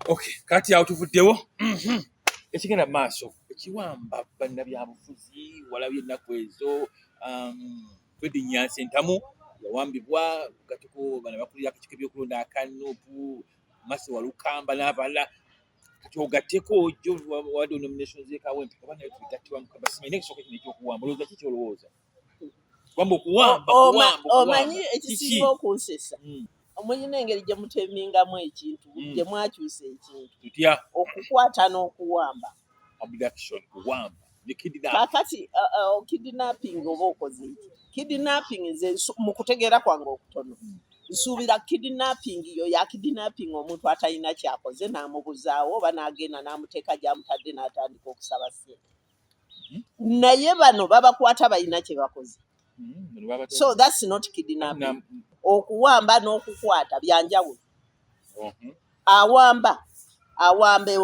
Okay, kati awo tuvuddewo ekigenda maaso ekiwamba bannabyabufuzi walabye ennaku ezo Fred Nyansi Entamu yawambibwa gatiko bana bakulira akakiiko ebyokulonda akanuupu Masi Walukamba n'abalala kati ogatteko jo wadde nominations z'ekawempe kuba nayo tugattibwa mu kabasimanyi n'ekisooka kino ekyokuwamba olowooza kiki olowooza wamba okuwamba omanyi ekisinga okunsesa omulina engeri gye mutemingamu ekintu gye mwakyusa ekintu tutya okukwata n'okuwamba abduction kuwamba ne kidnap kakati kidnapping oba okoze eki kidnapping nze mu kutegeera kwange okutono nsuubira kidnapping yo ya kidnapping omuntu atalina kyakoze n'amubuzaawo oba n'agenda n'amuteeka gy'amutadde n'atandika okusaba ssente naye bano babakwata balina kye bakoze so that's not kidnapping okuwamba n'okukwata byanjawulo awamba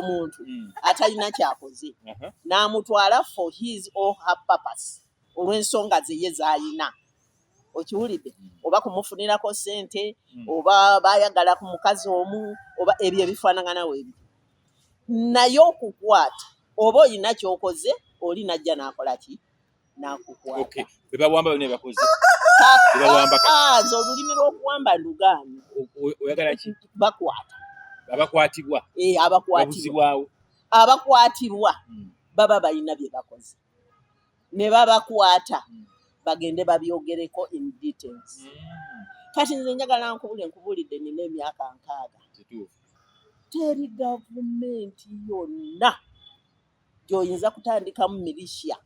omuntu atalina kyakoze n'amutwala for his or her purpose olw'ensonga ze z'alina okiwulidde oba kumufunirako ssente oba baayagala ku mukazi omu oba ebyo ebifaanaganawo ebyo naye okukwata oba olina kyokoze oli najja n'akola ki n'akukwata bebawamba bonna bebakoze nze olulimi lw'okuwamba ndugaanyi oyagala ki bakwata abakwatibwa abakwatibwa baba balina bye bakoze ne babakwata bagende babyogereko in details kati nze njagala nkubulidde nina emyaka 6 teri gavumenti yonna gy'oyinza kutandikamu milisya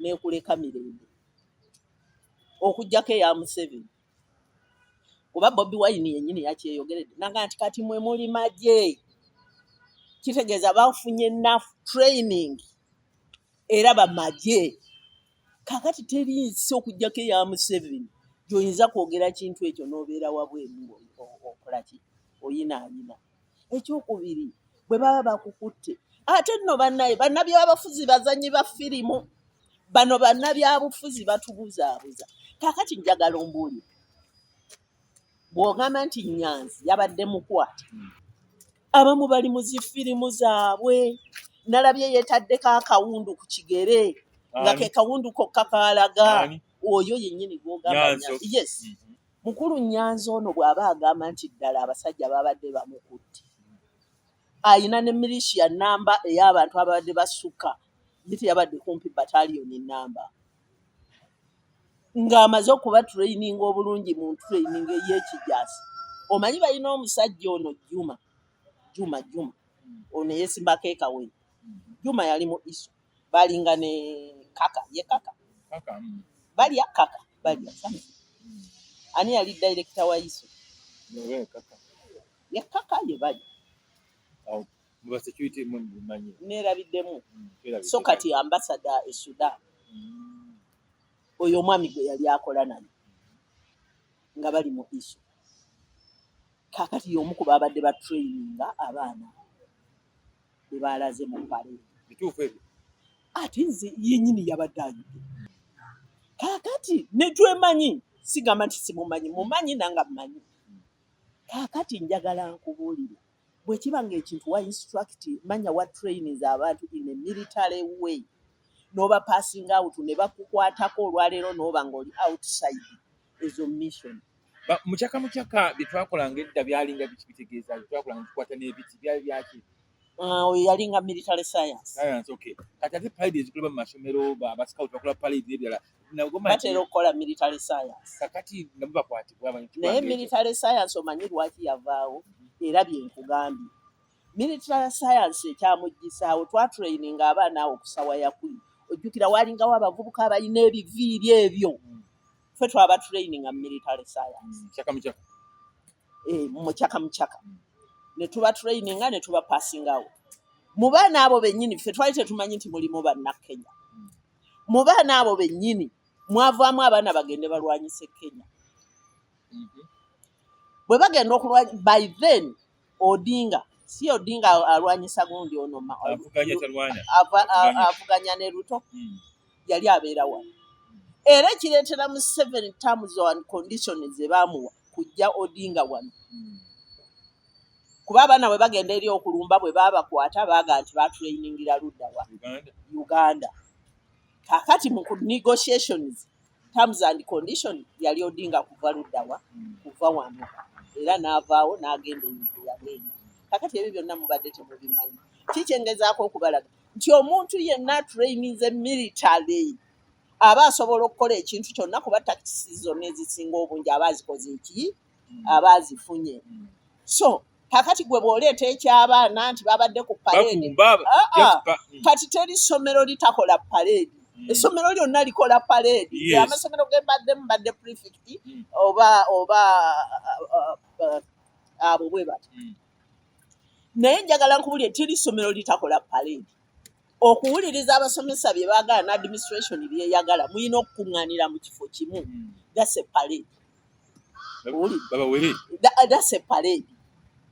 n'ekuleka mirembe okuggyako eya Museveni kuba Bobi Wine yennyini yakyeyogeredde naga nti kati mwe muli magye kitegeeza bafunye enough training era bamagye kakati teri nsi okuggyako eya Museveni gy'oyinza kwogera kintu ekyo n'obeera wabweru okola ki oyinaayina ekyokubiri bwe baba bakukutte ate nno bannabyabufuzi bazanyi ba firimu bano bannabyabufuzi batubuzaabuza kakati njagala ombuulire bw'ogamba nti Nyanzi yabadde mukwate abamu bali mu zifirimu zaabwe nalabye yeetaddeko akawundu ku kigere nga ke kawundu kokka kaalaga oyo yennyini gw'ogamba yes mukulu Nyanzi ono bw'aba agamba nti ddala abasajja babadde bamukutte ayina ne milisya namba ey'abantu ababadde basukka nti yabadde kumpi bataliyoni namba ng'amaze okuba training obulungi mu training ey'ekijasi omanyi balina omusajja ono Juma ono yeesimbako ekawempe Juma yali mu isu balinga ne kaka balya ani yali director wa isu ye kaka ye balya neerabiddemu so kati ambassador e Sudan oyo omwami gwe yali akola naye nga bali mu isu kakati y'omu ku babadde ba traininga abaana be baalaze mu pale ate nze yennyini yabadde ayidde kakati ne twemanyi sigamba nti mumanyi nanga mmanyi kakati njagala nkubuulire bwe kiba ng'ekintu wa instruct manya wa trainings abantu in a military way n'oba passing out ne bakukwatako olwaleero n'oba ng'oli outside ezo mission mukyaka bye twakolanga edda byalinga bitegeeza twakolanga tukwata n'ebiti byali byaki oyo yalinga military science okay kati ate parade ezikolebwa mu masomero abascout bakola parade n'ebirala batera okukola military science kakati nabo bakwatibwa naye military science omanyi lwaki yavaawo era byenkugambye military science ekyamuggisaawo twatraininga abaana awo okusawa yakuli ojjukira walingawo abavubuka abalina ebiviiri ebyo ffe twaba training mu military science mukyaka ne tuba traininga ne tuba passing out mu baana abo bennyini ffe twali tetumanyi nti mulimu bannakenya mu baana abo bennyini mwavaamu abaana bagende balwanyise Kenya bwe bagenda okulwanya by then Odinga alwanyisa gundi ono avuganya ne Ruto yali abeera wano era ekireetera mu 7 terms and conditions ze baamuwa kujja Odinga wano kuba abaana bwe bagenda eri okulumba bwe babakwata baaga nti batrainingira ludda wa Uganda. Kakati mu negotiations terms and conditions yali Odinga kuva ludda wa kuva wano era n'avaawo n'agenda ebintu yagenda. Kakati ebyo byonna mubadde temubimanyi. Kikyengezaako okubalaga nti omuntu yenna traininze military aba asobola okukola ekintu kyonna kuba takisi zonna ezisinga obungi aba azikoze eki aba azifunye. So kakati gwe bw'oleeta eky'abaana nti babadde ku parade kati teri ssomero litakola parade. Essomero lyonna likola parade. Amasomero ge mbadde prefect oba abo bwe bati. Naye njagala nkubulire teri ssomero litakola parade. Okuwuliriza abasomesa bye baagala na administration byeyagala muyina okukuŋŋaanira mu kifo kimu. That's a parade. That's a parade.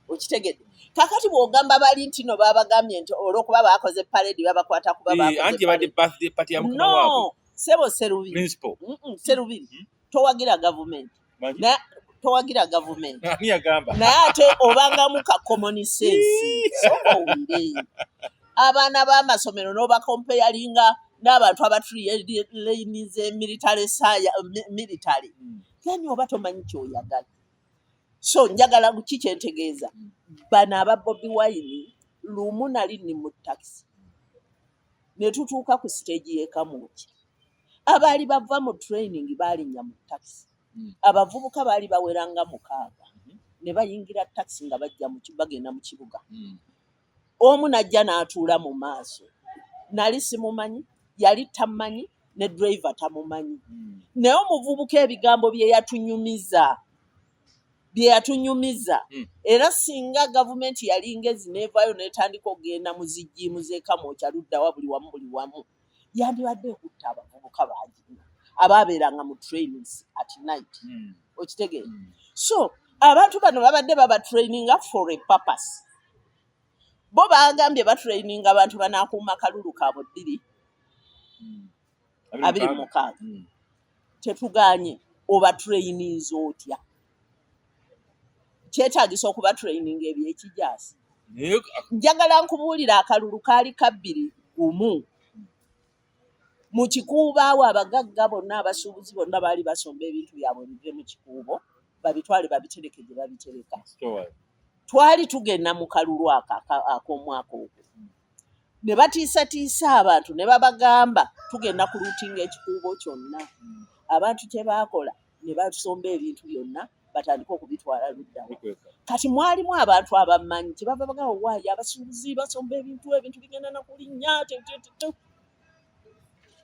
Okitegedde. Kakati bw'ogamba bali nti no babagambye nti olw'okuba baakoze parade babakwata kuba bakoze birthday party ya mukama waabwe. No, sebo serubiri. Principal. Serubiri. Towagira government. Towagira government. Ani agamba? Naye ate obangamu ka common sense. So owulire. Abaana b'amasomero n'obakompeyalinga n'abantu abatraininze military. Yani oba tomanyi ky'oyagala. So njagala kikyentegeeza. Bano aba Bobi Wine lumu nali ni mu taxi. Ne tutuuka ku stage y'e Kamuki. Abaali bava mu training baalinnya mu taxi. Abavubuka baali baweranga 6. Ne bayingira taxi nga bagenda mu kibuga. Omu najja n'atuula mu maaso. Nali simumanyi, yali tamanyi, ne driver tamumanyi. Naye omuvubuka ebigambo bye yatunyumiza. Era singa gavumenti yali ngezi neevaayo n'etandika okugenda mu zijiimu z'e Kamwokya luddawa buli wamu. Yandibadde okutta abavubuka baagina abaabeeranga mu trainings at night. Okitegeera? So abantu bano babadde babatraininga for a purpose. Bo baagambye batraininga abantu banaakuuma kalulu kaabo 26. Tetuganye obatraininze otya? Kyetaagisa okuba training ebyekijaasi. Njagala nkubuulira akalulu kaali 2 mu kikuubo awo abagagga bonna abasuubuzi bonna baali basomba ebintu byabwe bive mu kikuubo babitwale babitereke gye babitereka. Twali tugenda mu kalulu ak'omwaka ogwo. Ne batiisatiisa abantu ne babagamba tugenda ku luutinga ekikuubo kyonna. Abantu kye baakola ne basomba ebintu byonna batandika okubitwala luddawa. Kati mwalimu abantu abamanyi kye bava bagamba waayo abasuubuzi basomba ebintu bigenda na kulinnya.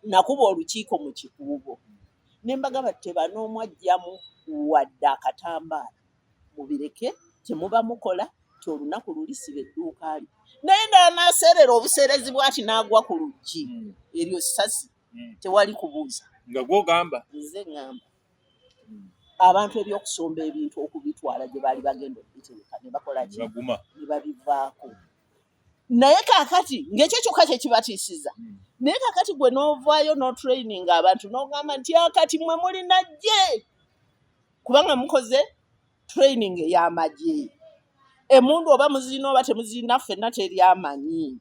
Nakuba olukiiko mu kikuubo. Ne mbagamba tebanoomu ajjamu wadde akatambaala. Mubireke kyemuba mukola ti olunaku luli siba edduuka lyo. Naye n'anaaseerera obuseerezi bw'ati n'agwa ku luggi. Eryo ssasi tewali kubuuza. Nga gw'ogamba? Nze ngamba. Abantu ebyokusomba ebintu okubitwala gye baali bagenda okubitereka ne bakola ki? Ne babivaako. Naye kaakati ng'ekyo kyokka kye kibatiisiza. Naye kaakati gwe n'ovaayo n'otraining abantu n'ogamba nti akati mmwe mulina gye. Kubanga mukoze training ey'amagye. Emundu oba muzirina oba temuzirina ffenna teri amanyi.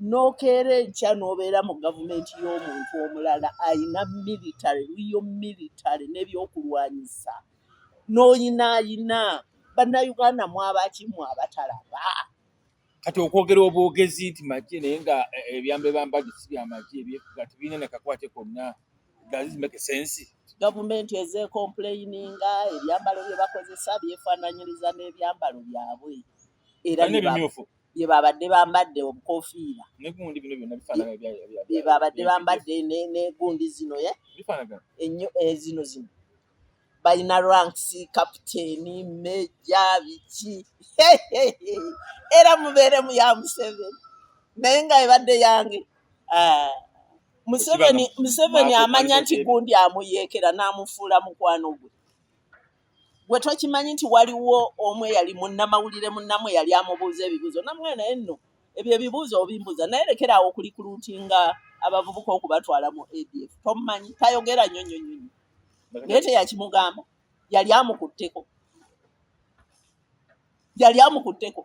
N'okeera enkya n'obeera mu gavumenti y'omuntu omulala ayina military n'ebyokulwanyisa. N'oyinaayina bannayuganda mwabakimu abatalaba. Kati okwogera obwogezi nti magye naye nga ebyambe bambadde si byamagye ebyefuga tebirina ne kakwate konna. Does it make sense? Gavumenti ezeecomplaininga ebyambalo bye bakozesa byefaananyiriza n'ebyambalo byabwe. Era bye babadde bambadde obukofiira. N'egundi bino byonna bifaanana bye babadde bambadde n'egundi zino zino balina ranks kapiteeni meja biki. Era mubeere mu ya Museveni naye nga ebadde yange. Museveni amanya nti gundi amuyeekera n'amufuula mukwano gwe. Gwe tokimanyi nti waliwo omu eyali munnamawulire munnamwe yali amubuuza ebibuuzo namwe naye nno ebyo ebibuuzo obimbuuza naye lekeraawo okulikuluutinga abavubuka okubatwala mu ADF. Tomumanyi tayogera nnyonnyonnyonyo naye teyakimugamba yali amukutteko. yali amukutteko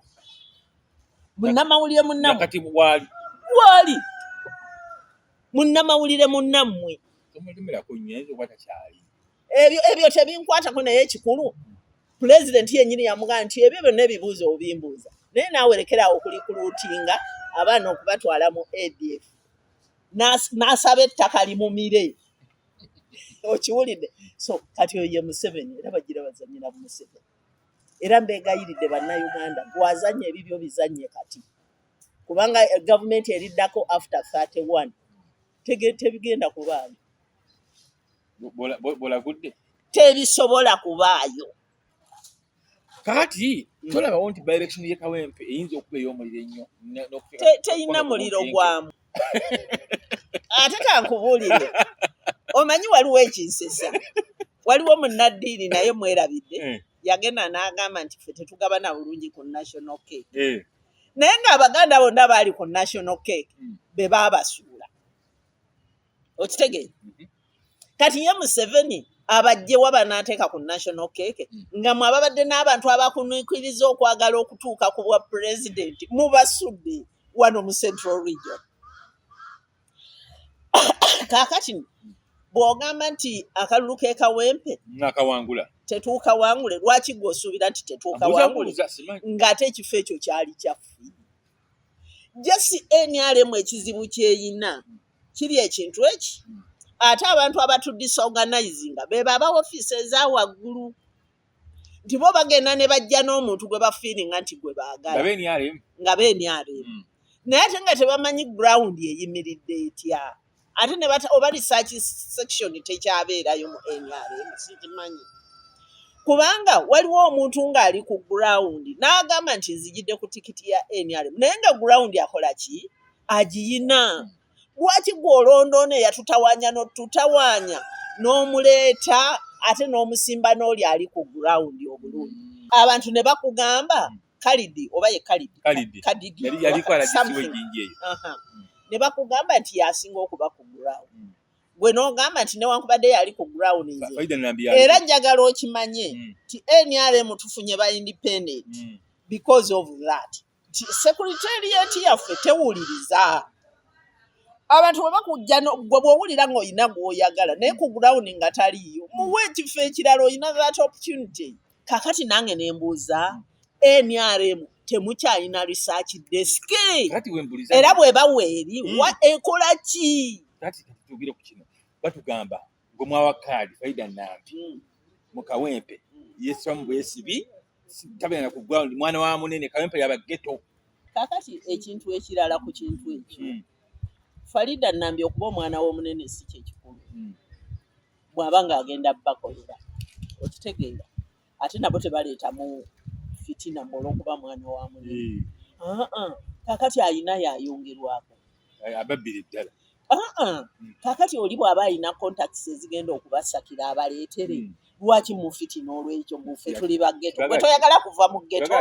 munnamawulire munnammwe nakati wali wali munnamawulire munnammwe tomulimirako nnyo oba takyali ebyo tebinkwatako naye ekikulu pulezidenti yennyini yamugamba nti ebyo byonna ebibuuzo obimbuuza naye naawe lekerawo okulikuluutinga abaana okubatwala mu ADF n'asaba ettaka limumire okiwulidde so kati oyo ye Museveni era bagira bazanyira bu Museveni era mbeegayiridde bannayuganda gwazanya ebibyo bizanye kati kubanga gavumenti eriddako after 31 tebigenda kubaayo bolagudde tebisobola kubaayo kakati tolabawo nti by-election ye Kawempe eyinza okuba ey'omuliro ennyo teyina muliro gwamu ate kankubuulire omanyi waliwo ekinsesa waliwo munnaddiini naye mwerabidde yagenda n'agamba nti ffe tetugabana bulungi ku national cake naye ng'abaganda bonna baali ku national cake be baabasuula okitegeera kati ye Museveni abajjewa banaateeka ku national cake nga mwe ababadde n'abantu abakunuukiriza okwagala okutuuka ku bwa pulezidenti mubasudde wano mu Central Region. Kaakati bw'ogamba nti akalulu k'e Kawempe nakawangula tetuukawangule lwaki gw'osuubira nti tetuukawangule ng'ate ekifo ekyo kyali kyaffe jesi NRM ekizibu kyeyina kiri ekintu eki ate abantu abatudisorganizinga be baba ofiisi eza waggulu nti bo bagenda ne bajja n'omuntu gwe bafiiringa nti gwe baagala nga NRM naye ate nga tebamanyi ground eyimiridde etya ate ne oba research section tekyabeerayo mu NRM sikimanyi kubanga waliwo omuntu ng'ali ku ground n'agamba nti nzijidde ku tikiti ya NRM naye nga ground akola ki agiyina lwaki gw'olondoona eyatutawaanya n'otutawaanya n'omuleeta ate n'omusimba n'oli ali ku ground obulungi abantu ne bakugamba Kalidi oba ye Kadidi ne bakugamba nti yasinga okuba ku ground gwe n'ogamba nti newankubadde yali ku ground nze era njagala okimanye nti NRM tufunye ba independent because of that secretariat yaffe tewuliriza abantu bwe bakujja gwe bw'owulira ng'olina gw'oyagala naye ku ground nga taliyo muwe ekifo ekirala olina that opportunity kakati nange ne mbuuza NRM temukyalina research desk era bw'eba weeri ekola ki tugire ku kino batugamba gwe mwawakaali Faida Nambi mu Kawempe yesamu bwesibi tabena ku ground mwana wa munene Kawempe yaba ghetto kakati ekintu ekirala ku kintu ekyo Faida Nambi okuba omwana w'omunene si kyekikulu bw'aba ng'agenda bakolera okitegeera ate nabo tebaleetamu fitina olw'okuba mwana wa munene kakati alina yayongerwako ababbire ddala kakati oli bw'aba alina contacts ezigenda okubasakira abaleetere lwaki mufitina olw'ekyo muffe tuli ba ghetto bwe toyagala kuva mu ghetto